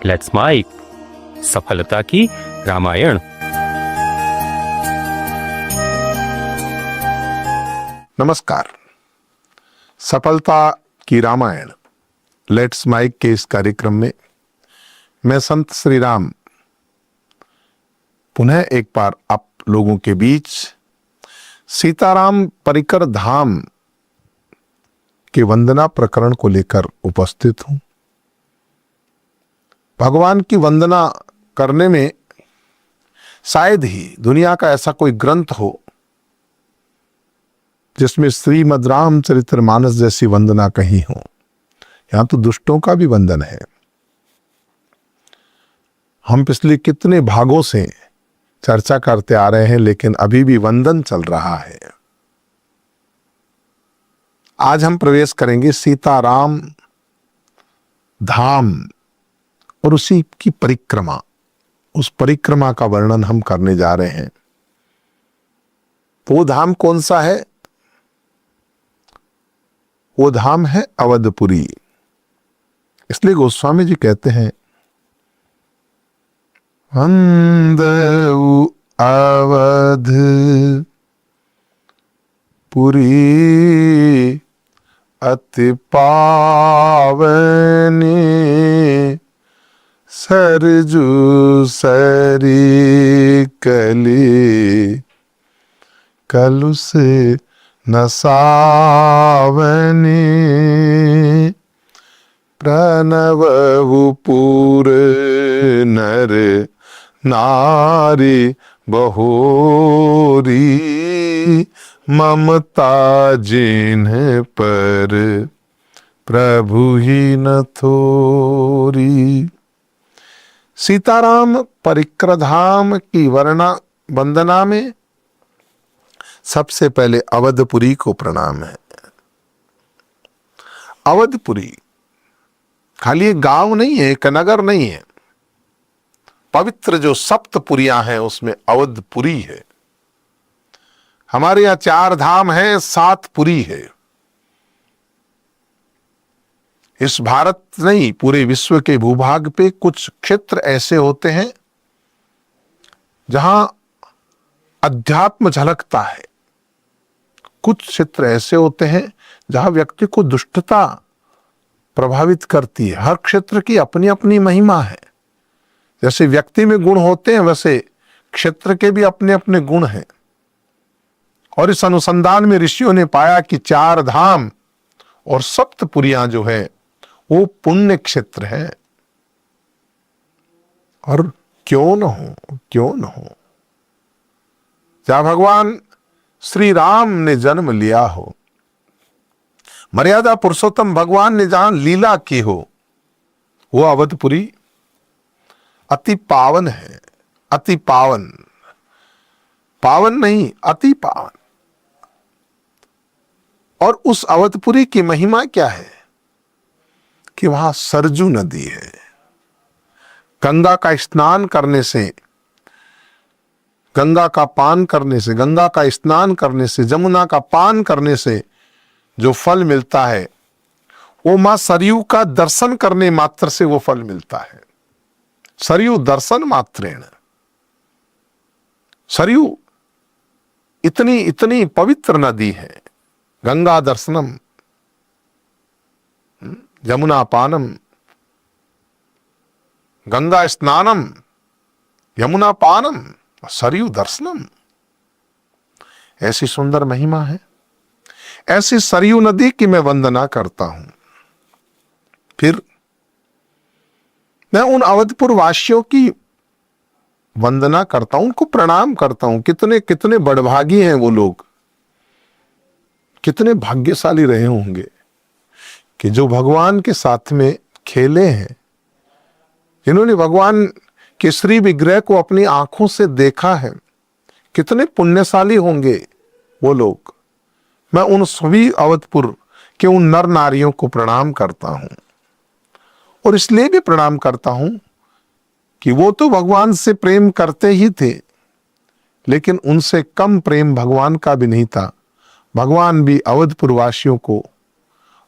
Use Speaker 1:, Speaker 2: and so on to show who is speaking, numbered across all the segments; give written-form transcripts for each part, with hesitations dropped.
Speaker 1: Let's mic सफलता की रामायण।
Speaker 2: नमस्कार। सफलता की रामायण लेट्स माइक के इस कार्यक्रम में मैं संत श्री राम पुनः एक बार आप लोगों के बीच सीताराम परिकर धाम के वंदना प्रकरण को लेकर उपस्थित हूं। भगवान की वंदना करने में शायद ही दुनिया का ऐसा कोई ग्रंथ हो जिसमें श्रीमद् रामचरितमानस जैसी वंदना कहीं हो। यहां तो दुष्टों का भी वंदन है। हम पिछले कितने भागों से चर्चा करते आ रहे हैं, लेकिन अभी भी वंदन चल रहा है। आज हम प्रवेश करेंगे सीताराम धाम और उसी की परिक्रमा। उस परिक्रमा का वर्णन हम करने जा रहे हैं। तो वो धाम कौन सा है? वो धाम है अवधपुरी। इसलिए गोस्वामी जी कहते हैं, वंदऊ अवध पुरी अति पावनी सरजू सरी कली कलुष नसावनी प्रणवहु पूर नर नारी बहोरी ममता जिन्ह पर प्रभु ही न थोरी। सीताराम परिक्रधाम की वंदना में सबसे पहले अवधपुरी को प्रणाम है। अवधपुरी खाली एक गांव नहीं है, एक नगर नहीं है। पवित्र जो सप्तपुरियां हैं उसमें अवधपुरी है। हमारे यहां 4 धाम है, 7 पुरी है। इस भारत नहीं, पूरे विश्व के भूभाग पे कुछ क्षेत्र ऐसे होते हैं जहां अध्यात्म झलकता है। कुछ क्षेत्र ऐसे होते हैं जहां व्यक्ति को दुष्टता प्रभावित करती है। हर क्षेत्र की अपनी अपनी महिमा है। जैसे व्यक्ति में गुण होते हैं, वैसे क्षेत्र के भी अपने अपने गुण हैं। और इस अनुसंधान में ऋषियों ने पाया कि 4 धाम और सप्तपुरियां जो है वो पुण्य क्षेत्र है। और क्यों न हो जहां भगवान श्री राम ने जन्म लिया हो, मर्यादा पुरुषोत्तम भगवान ने जहां लीला की हो, वो अवधपुरी अति पावन है। अति पावन, पावन नहीं, अति पावन। और उस अवधपुरी की महिमा क्या है कि वहां सरजू नदी है। गंगा का स्नान करने से, गंगा का पान करने से, गंगा का स्नान करने से, जमुना का पान करने से जो फल मिलता है, वो मां सरयू का दर्शन करने मात्र से वो फल मिलता है। सरयू दर्शन मात्रेण। सरयू इतनी इतनी पवित्र नदी है। गंगा दर्शनम, जमुना पानम, गंगा स्नानम, यमुना पानम, सरयू दर्शनम। ऐसी सुंदर महिमा है। ऐसी सरयू नदी की मैं वंदना करता हूं। फिर मैं उन अवधपुर वासियों की वंदना करता हूं, उनको प्रणाम करता हूं। कितने कितने बड़भागी हैं वो लोग, कितने भाग्यशाली रहे होंगे कि जो भगवान के साथ में खेले हैं, जिन्होंने भगवान के श्री विग्रह को अपनी आंखों से देखा है। कितने पुण्यशाली होंगे वो लोग। मैं उन सभी अवधपुर के उन नर नारियों को प्रणाम करता हूं। और इसलिए भी प्रणाम करता हूं कि वो तो भगवान से प्रेम करते ही थे, लेकिन उनसे कम प्रेम भगवान का भी नहीं था। भगवान भी अवधपुर वासियों को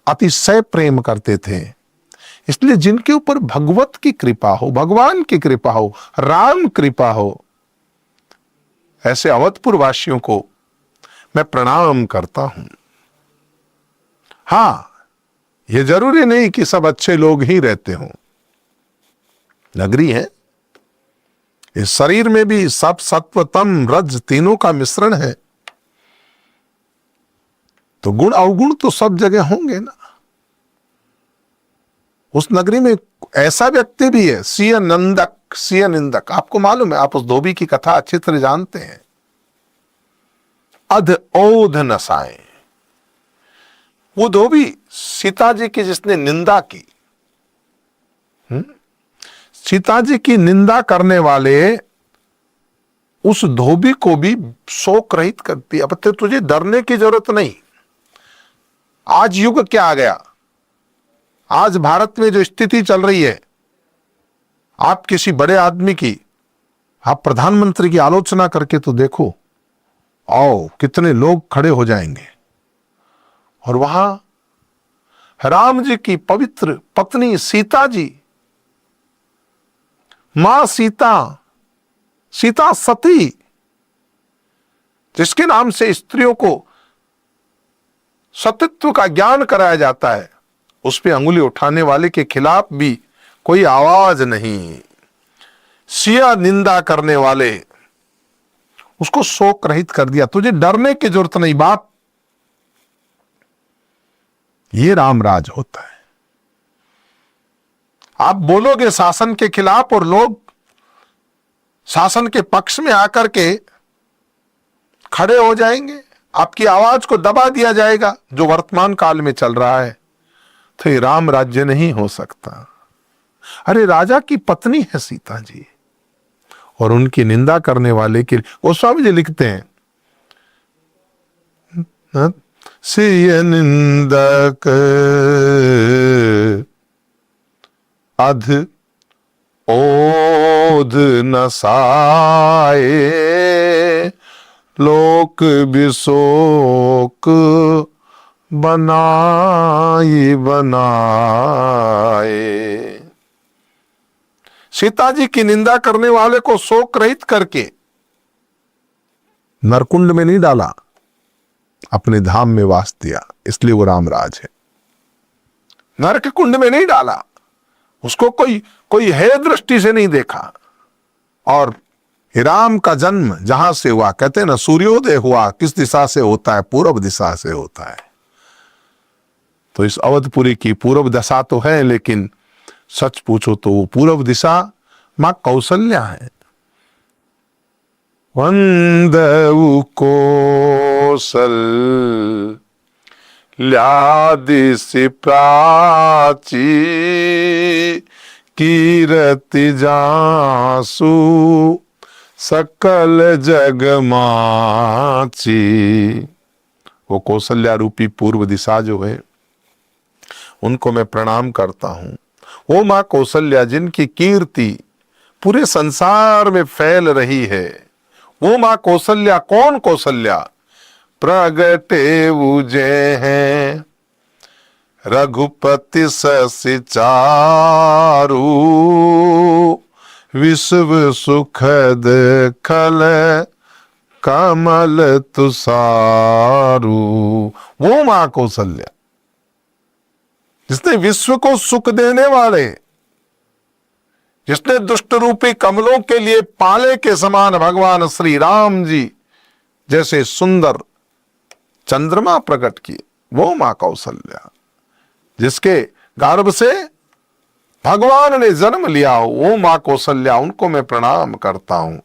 Speaker 2: अतिशय प्रेम करते थे। इसलिए जिनके ऊपर भगवत की कृपा हो, भगवान की कृपा हो, राम कृपा हो, ऐसे अवधपुर वासियों को मैं प्रणाम करता हूं। हां, यह जरूरी नहीं कि सब अच्छे लोग ही रहते हों। नगरी है, इस शरीर में भी सब सत्व तम रज तीनों का मिश्रण है, तो गुण अवगुण तो सब जगह होंगे ना। उस नगरी में ऐसा व्यक्ति भी है, सिय नंदक, सिय निंदक। आपको मालूम है, आप उस धोबी की कथा अच्छी तरह जानते हैं। अध ओध नसाए, वो धोबी सीता जी की जिसने निंदा की, सीता जी की निंदा करने वाले उस धोबी को भी शोक रहित करती। अब तो तुझे डरने की जरूरत नहीं। आज युग क्या आ गया, आज भारत में जो स्थिति चल रही है, आप किसी बड़े आदमी की, आप प्रधानमंत्री की आलोचना करके तो देखो, आओ कितने लोग खड़े हो जाएंगे। और वहां राम जी की पवित्र पत्नी सीता जी, मां सीता, सीता सती, जिसके नाम से स्त्रियों को सतीत्व का ज्ञान कराया जाता है, उस पे अंगुली उठाने वाले के खिलाफ भी कोई आवाज नहीं। सिया निंदा करने वाले, उसको शोक रहित कर दिया। तुझे डरने की जरूरत नहीं बाप। ये रामराज होता है। आप बोलोगे शासन के खिलाफ और लोग शासन के पक्ष में आकर के खड़े हो जाएंगे, आपकी आवाज को दबा दिया जाएगा, जो वर्तमान काल में चल रहा है। तो ये राम राज्य नहीं हो सकता। अरे राजा की पत्नी है सीता जी, और उनकी निंदा करने वाले के गोस्वामी जी लिखते हैं, सिय निंदक अध ओध नसाए, लोक विशोक बनाई बनाए। सीता जी की निंदा करने वाले को शोक रहित करके नरकुंड में नहीं डाला, अपने धाम में वास दिया, इसलिए वो रामराज है। नरक कुंड में नहीं डाला, उसको कोई है दृष्टि से नहीं देखा। और राम का जन्म जहां से हुआ, कहते हैं ना सूर्योदय हुआ किस दिशा से होता है, पूर्व दिशा से होता है। तो इस अवधपुरी की पूर्व दिशा तो है, लेकिन सच पूछो तो वो पूर्व दिशा मां कौशल्या है। वंदऊ कौशल्यादिसि प्राची, कीरति जासु सकल जग माची। वो कौशल्या रूपी पूर्व दिशा जो है, उनको मैं प्रणाम करता हूं। वो मां कौशल्या जिनकी कीर्ति पूरे संसार में फैल रही है, वो मां कौशल्या। कौन कौशल्या? प्रगटे उजे हैं रघुपति ससि चारु, विश्व सुखद खल कमल तुसारू। वो मां कौशल्या जिसने विश्व को सुख देने वाले, जिसने दुष्ट रूपी कमलों के लिए पाले के समान भगवान श्री राम जी जैसे सुंदर चंद्रमा प्रकट किए, वो मां कौशल्या। जिसके गर्भ से भगवान ने जन्म लिया हो, वो मां कौशल्या, उनको मैं प्रणाम करता हूं।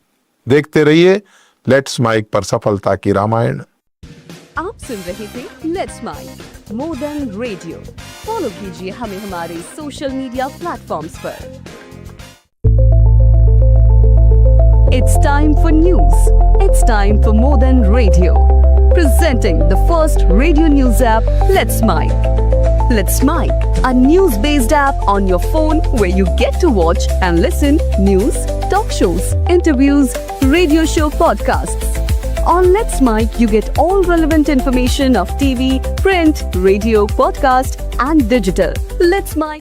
Speaker 2: देखते रहिए लेट्स माइक पर सफलता की रामायण।
Speaker 3: आप सुन रहे थे let's mic more than radio. Follow कीजिए हमें हमारे सोशल मीडिया प्लेटफॉर्म्स पर। It's time for news. It's time for more than radio. Presenting the first radio news app, Let's Mic. Let's Mic, a news-based app on your phone where you get to watch and listen news, talk shows, interviews, radio show podcasts. On Let's Mic, you get all relevant information of TV, print, radio, podcast, and digital. Let's Mic.